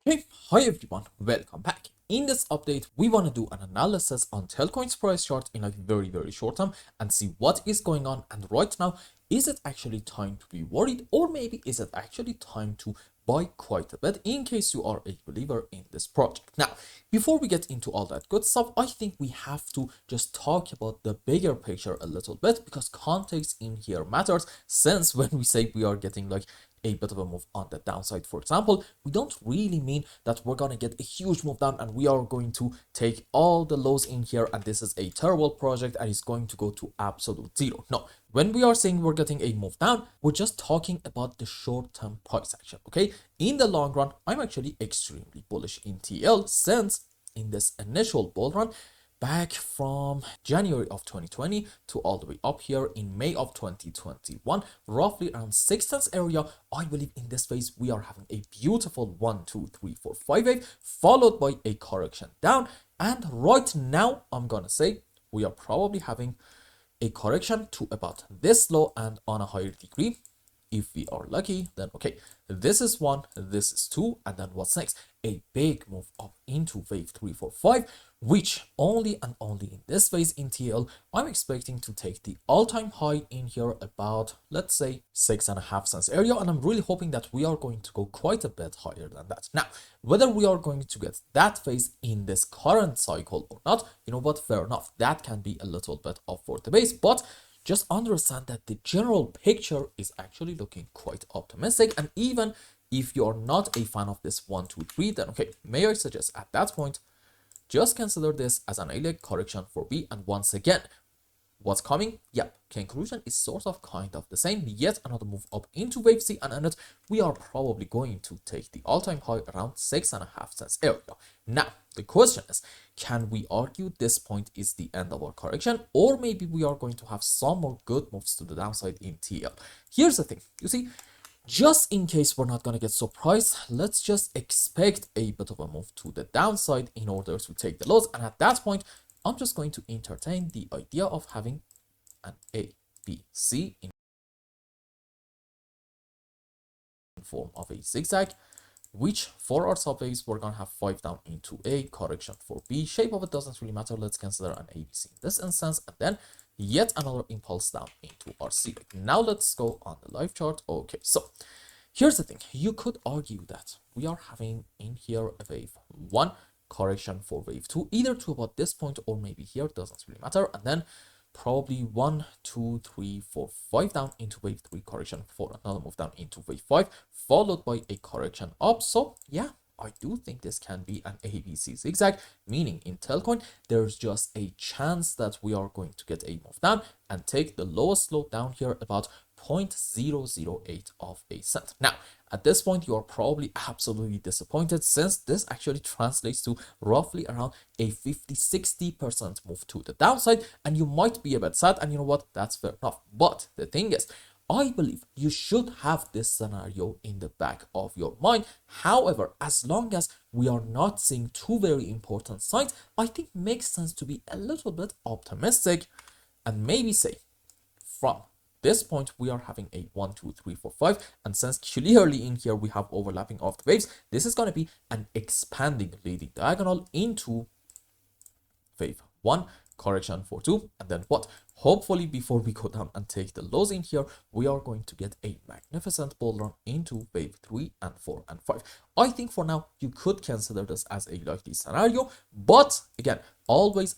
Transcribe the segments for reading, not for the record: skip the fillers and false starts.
Hey, hi everyone, welcome back. In this update, we want to do an analysis on TELCOIN's price chart in a very short time and see what is going on. And right now, is it actually time to be worried, or maybe is it actually time to buy quite a bit in case you are a believer in this project? Now, before we get into all that good stuff, I think we have to just talk about the bigger picture a little bit because context in here matters, since when we say we are getting like a bit of a move on the downside, for example, we don't really mean that we're going to get a huge move down and we are going to take all the lows in here and this is a terrible project and it's going to go to absolute zero. No, when we are saying we're getting a move down, we're just talking about the short-term price action, okay? In the long run, I'm actually extremely bullish in TL, since in this initial bull run, back from January of 2020 to all the way up here in May of 2021, roughly around 6 cents area, I believe in this phase we are having a beautiful 1, 2, 3, 4, 5 wave, followed by a correction down. And right now, I'm gonna say we are probably having a correction to about this low, and on a higher degree, if we are lucky, then okay, this is 1, this is 2, and then what's next? A big move up into wave 3, 4, 5, which only and only in this phase in TL, I'm expecting to take the all-time high in here about, let's say, 6.5 cents area, and I'm really hoping that we are going to go quite a bit higher than that. Now, whether we are going to get that phase in this current cycle or not, you know what, fair enough, that can be a little bit up for debate, but just understand that the general picture is actually looking quite optimistic. And even if you're not a fan of this 1, 2, 3, then okay, may I suggest at that point, just consider this as an Elliott correction for B. And once again, what's coming? Yep, conclusion is sort of kind of the same. Yet another move up into wave C, and in it, we are probably going to take the all-time high around 6.5 cents area. Now, the question is, can we argue this point is the end of our correction, or maybe we are going to have some more good moves to the downside in TL? Here's the thing, you see, just in case we're not going to get surprised, let's just expect a bit of a move to the downside in order to take the lows. And at that point, I'm just going to entertain the idea of having an A, B, C in form of a zigzag, which for our subwaves, we're going to have 5 down into A, correction for B. Shape of it doesn't really matter. Let's consider an ABC in this instance, and then yet another impulse down into our C. Now let's go on the live chart. Okay, so here's the thing. You could argue that we are having in here a wave 1, correction for wave 2, either to about this point or maybe here, doesn't really matter, and then probably 1, 2, 3, 4, 5 down into wave 3, correction for another move down into wave 5, followed by a correction up. So yeah, I do think this can be an ABC zigzag, meaning in TELCOIN, there's just a chance that we are going to get a move down and take the lowest low down here about 0.008 of a cent. Now, at this point, you are probably absolutely disappointed, since this actually translates to roughly around a 50-60% move to the downside, and you might be a bit sad, and you know what, that's fair enough. But the thing is, I believe you should have this scenario in the back of your mind. However, as long as we are not seeing two very important signs, I think it makes sense to be a little bit optimistic and maybe say from this point we are having a 1, 2, 3, 4, 5, and since clearly in here we have overlapping of the waves, this is going to be an expanding leading diagonal into wave 1, correction for 2, and then what? Hopefully before we go down and take the lows in here, we are going to get a magnificent bull run into wave 3 and 4 and 5. I think for now you could consider this as a likely scenario, but again, always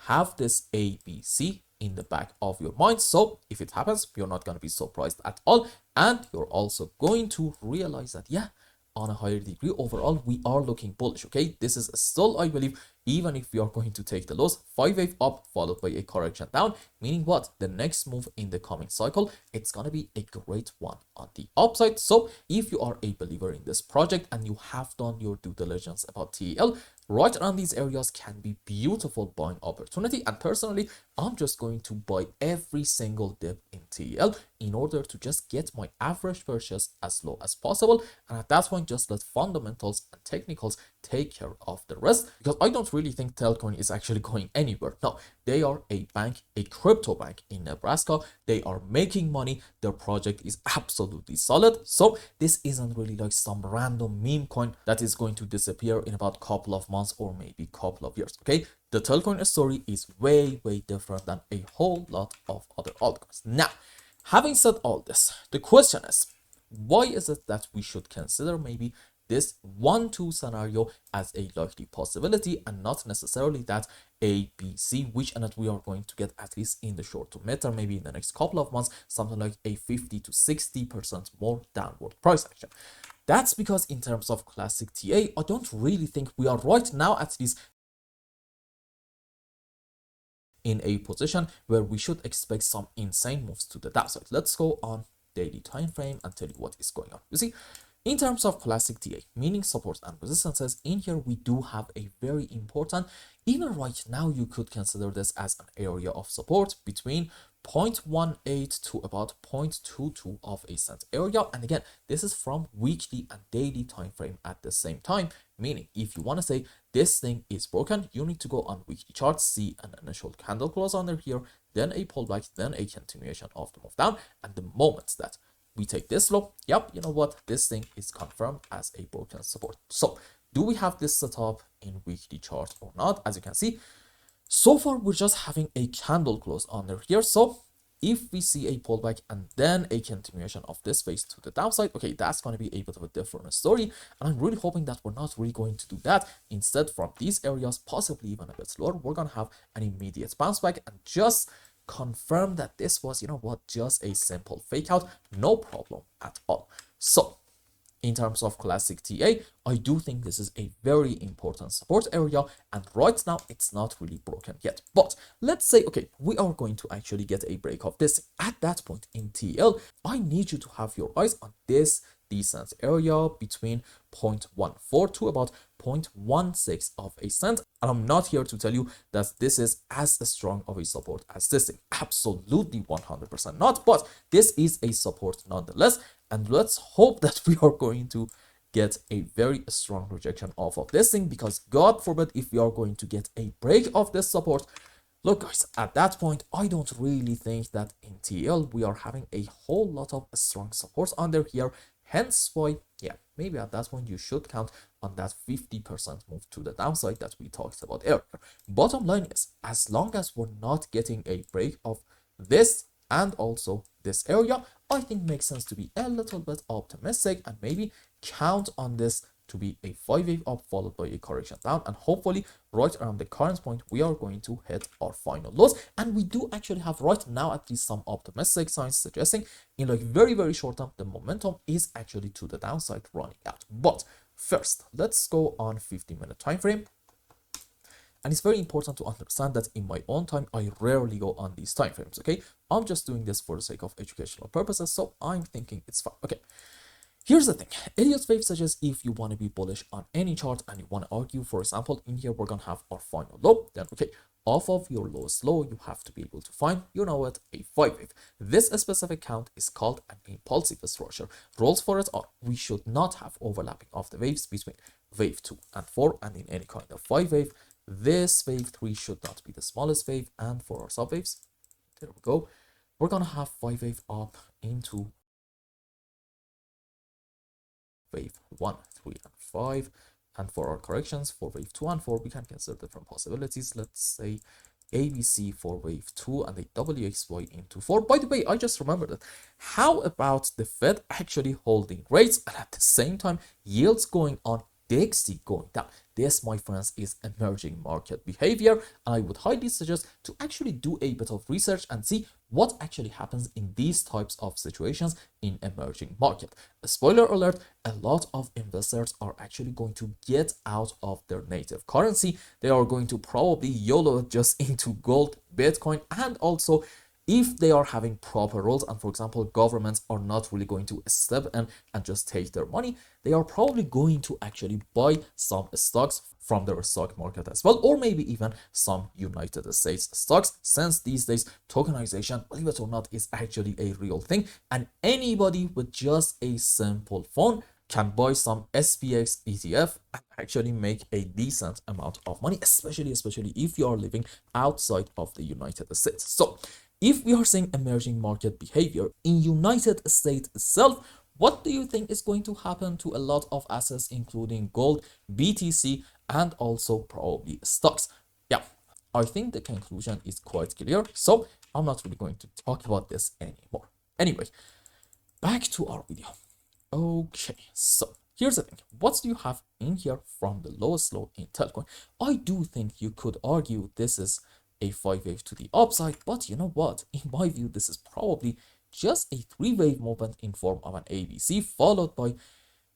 have this ABC in the back of your mind, so if it happens, you're not going to be surprised at all, and you're also going to realize that yeah, on a higher degree overall we are looking bullish. Okay, this is still, I believe, even if we are going to take the lows, 5 wave up followed by a correction down, meaning what, the next move in the coming cycle, it's gonna be a great one on the upside. So if you are a believer in this project and you have done your due diligence about TEL, right around these areas can be beautiful buying opportunity. And personally, I'm just going to buy every single dip in TL in order to just get my average purchase as low as possible. And at that point, just let fundamentals and technicals take care of the rest, because I don't really think TELCOIN is actually going anywhere. No, they are a bank, a crypto bank in Nebraska. They are making money. Their project is absolutely solid. So this isn't really like some random meme coin that is going to disappear in about a couple of months or maybe a couple of years. Okay, the TELCOIN story is way different than a whole lot of other altcoins. Now, having said all this, the question is, why is it that we should consider maybe this 1-2 scenario as a likely possibility and not necessarily that A, B, C, which and that we are going to get at least in the short to mid-term, maybe in the next couple of months, something like a 50 to 60% more downward price action? That's because in terms of classic TA, I don't really think we are right now at least in a position where we should expect some insane moves to the downside. Let's go on daily time frame and tell you what is going on. You see, in terms of classic TA, meaning support and resistances, in here we do have a very important, even right now you could consider this as an area of support between 0.18 to about 0.22 of a cent area. And again, this is from weekly and daily time frame at the same time, meaning if you want to say this thing is broken, you need to go on weekly charts, see an initial candle close under here, then a pullback, then a continuation of the move down. And the moment that we take this low, yep, you know what, this thing is confirmed as a broken support. So do we have this set up in weekly chart or not? As you can see, so far we're just having a candle close under here. So if we see a pullback and then a continuation of this phase to the downside, okay, that's going to be a bit of a different story. And I'm really hoping that we're not really going to do that. Instead, from these areas, possibly even a bit lower, we're going to have an immediate bounce back and just confirm that this was, you know what, just a simple fake out, no problem at all. So in terms of classic TA, I do think this is a very important support area, and right now it's not really broken yet. But let's say, okay, we are going to actually get a break of this. At that point in TL, I need you to have your eyes on this decent area between 0.14 to about 0.16 of a cent. And I'm not here to tell you that this is as strong of a support as this thing. Absolutely 100% not, but this is a support nonetheless. And let's hope that we are going to get a very strong rejection off of this thing, because God forbid if we are going to get a break of this support. Look guys, at that point, I don't really think that in TL we are having a whole lot of strong supports under here. Hence why, yeah, maybe at that point you should count on that 50% move to the downside that we talked about earlier. Bottom line is, as long as we're not getting a break of this and also this area, I think makes sense to be a little bit optimistic and maybe count on this to be a 5-wave up followed by a correction down, and hopefully right around the current point we are going to hit our final lows. And we do actually have right now at least some optimistic signs suggesting in like very short term the momentum is actually to the downside running out. But first, let's go on 15-minute time frame. And it's very important to understand that in my own time, I rarely go on these time frames, okay? I'm just doing this for the sake of educational purposes, so I'm thinking it's fine. Okay, here's the thing. Elliott Wave suggests if you want to be bullish on any chart and you want to argue, for example, in here, we're going to have our final low, then okay, off of your lowest low, you have to be able to find, you know what, a 5-wave. This specific count is called an impulsive structure. Rules for it are, we should not have overlapping of the waves between wave 2 and 4, and in any kind of 5-wave, this wave 3 should not be the smallest wave. And for our subwaves, there we go, we're gonna have 5-wave up into wave 1, 3, and 5. And for our corrections for wave 2 and 4, we can consider different possibilities. Let's say ABC for wave 2 and a WXY into 4. By the way, I just remembered that. How about the Fed actually holding rates and at the same time yields going on, DXY going down? This, my friends, is emerging market behavior, and I would highly suggest to actually do a bit of research and see what actually happens in these types of situations in emerging market. A spoiler alert, a lot of investors are actually going to get out of their native currency. They are going to probably YOLO just into gold, Bitcoin, and also if they are having proper rules, and for example governments are not really going to step in and just take their money, they are probably going to actually buy some stocks from their stock market as well, or maybe even some United States stocks, since these days tokenization, believe it or not, is actually a real thing, and anybody with just a simple phone can buy some SPX ETF and actually make a decent amount of money, especially if you are living outside of the United States. So if we are seeing emerging market behavior in United States itself, what do you think is going to happen to a lot of assets, including gold, BTC, and also probably stocks? Yeah, I think the conclusion is quite clear, so I'm not really going to talk about this anymore. Anyway, back to our video. Okay, so here's the thing. What do you have in here from the lowest low in TELCOIN? I do think you could argue this is a 5-wave to the upside, but you know what? In my view, this is probably just a 3-wave movement in form of an ABC, followed by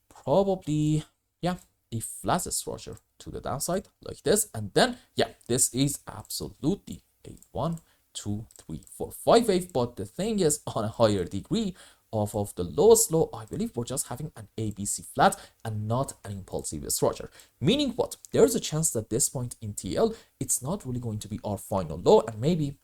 probably, yeah, a flat structure to the downside like this. And then, yeah, this is absolutely a 1, 2, 3, 4, 5-wave. But the thing is, on a higher degree, off of the lowest low, I believe we're just having an ABC flat and not an impulsive structure. Meaning what? There's a chance that this point in TL, it's not really going to be our final low, and maybe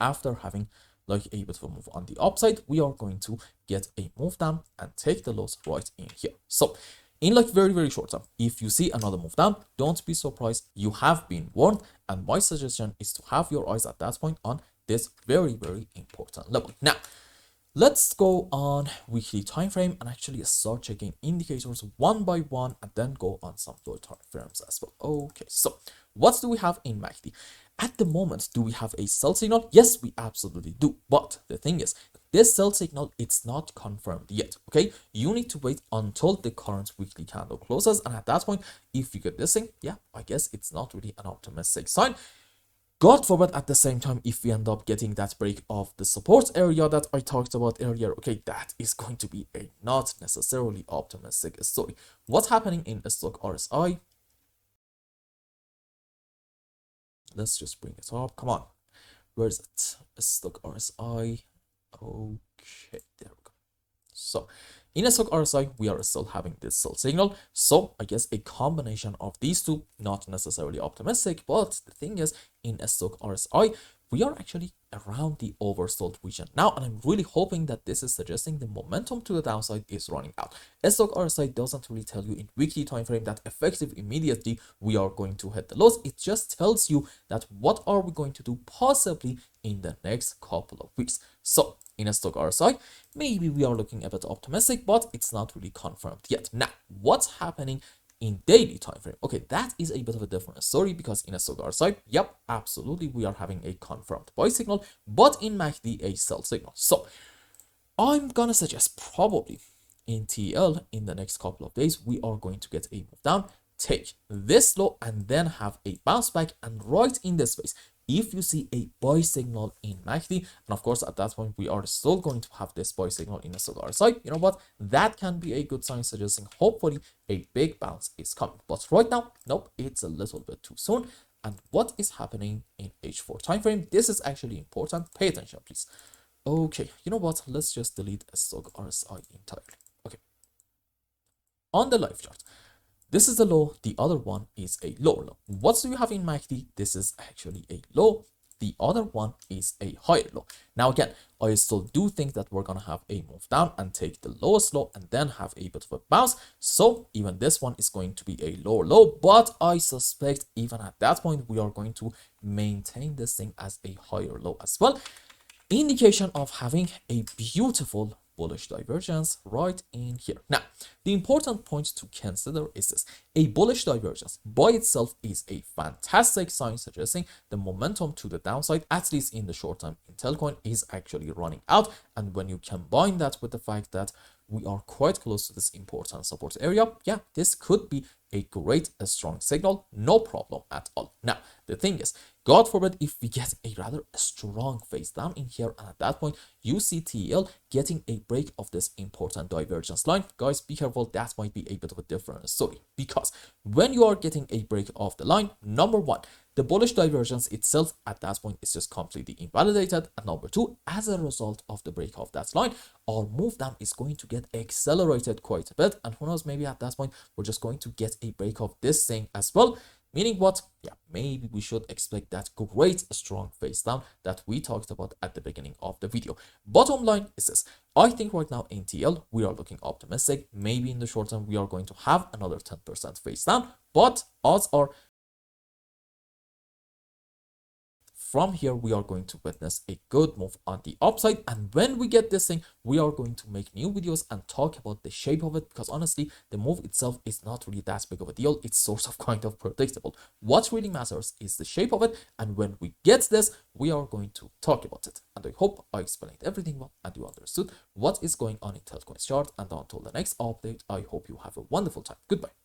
after having like a bit of a move on the upside, we are going to get a move down and take the lows right in here. So in like very short term, if you see another move down, don't be surprised. You have been warned, and my suggestion is to have your eyes at that point on this very important level. Now let's go on weekly time frame and actually start checking indicators one by one, and then go on some low time frames as well. Okay, so what do we have in MACD? At the moment, do we have a sell signal? Yes, we absolutely do. But the thing is, this sell signal, it's not confirmed yet. Okay, you need to wait until the current weekly candle closes, and at that point, if you get this thing, yeah, I guess it's not really an optimistic sign. God forbid at the same time, if we end up getting that break of the support area that I talked about earlier, okay, that is going to be a not necessarily optimistic story. What's happening in a stock RSI? Let's just bring it up. Come on. Where is it? A stock RSI. Okay, there we go. So in a stock RSI, we are still having this sell signal. So I guess a combination of these two, not necessarily optimistic, but the thing is, in a stock RSI, we are actually around the oversold region now, and I'm really hoping that this is suggesting the momentum to the downside is running out. A stock RSI doesn't really tell you in weekly time frame that effective immediately we are going to hit the lows. It just tells you that what are we going to do possibly in the next couple of weeks. So in a stock RSI, maybe we are looking a bit optimistic, but it's not really confirmed yet. Now, what's happening in daily time frame? Okay, that is a bit of a different story, because in a stock RSI, yep, absolutely, we are having a confirmed buy signal, but in MACD a sell signal. So I'm gonna suggest probably in TL in the next couple of days, we are going to get a move down, take this low, and then have a bounce back. And right in this space, if you see a buy signal in MACD, and of course at that point we are still going to have this buy signal in a stock RSI, you know what, that can be a good sign suggesting hopefully a big bounce is coming. But right now, nope, it's a little bit too soon. And what is happening in H4 time frame? This is actually important. Pay attention, please. Okay, you know what, let's just delete a stock RSI entirely. Okay, on the live chart, this is the low, the other one is a lower low. What do you have in MACD? This is actually a low, the other one is a higher low. Now again, I still do think that we're gonna have a move down and take the lowest low and then have a bit of a bounce. So even this one is going to be a lower low, but I suspect even at that point we are going to maintain this thing as a higher low as well. Indication of having a beautiful bullish divergence right in here. Now, the important point to consider is this: a bullish divergence by itself is a fantastic sign suggesting the momentum to the downside, at least in the short term in TELCOIN, is actually running out. And when you combine that with the fact that we are quite close to this important support area, yeah, this could be a great, a strong signal, no problem at all. Now, the thing is, God forbid if we get a rather strong face down in here, and at that point you see TEL getting a break of this important divergence line. Guys, be careful, that might be a bit of a different story, because when you are getting a break of the line, number one, the bullish divergence itself at that point is just completely invalidated, and number two, as a result of the break of that line, our move down is going to get accelerated quite a bit, and who knows, maybe at that point we're just going to get a break of this thing as well. Meaning what? Yeah, maybe we should expect that great strong face down that we talked about at the beginning of the video. Bottom line is this: I think right now in TL we are looking optimistic. Maybe in the short term we are going to have another 10% face down, but odds are from here we are going to witness a good move on the upside, and when we get this thing we are going to make new videos and talk about the shape of it, because honestly the move itself is not really that big of a deal. It's sort of kind of predictable. What really matters is the shape of it, and when we get this we are going to talk about it. And I hope I explained everything well and you understood what is going on in TELCOIN's chart, and until the next update I hope you have a wonderful time. Goodbye.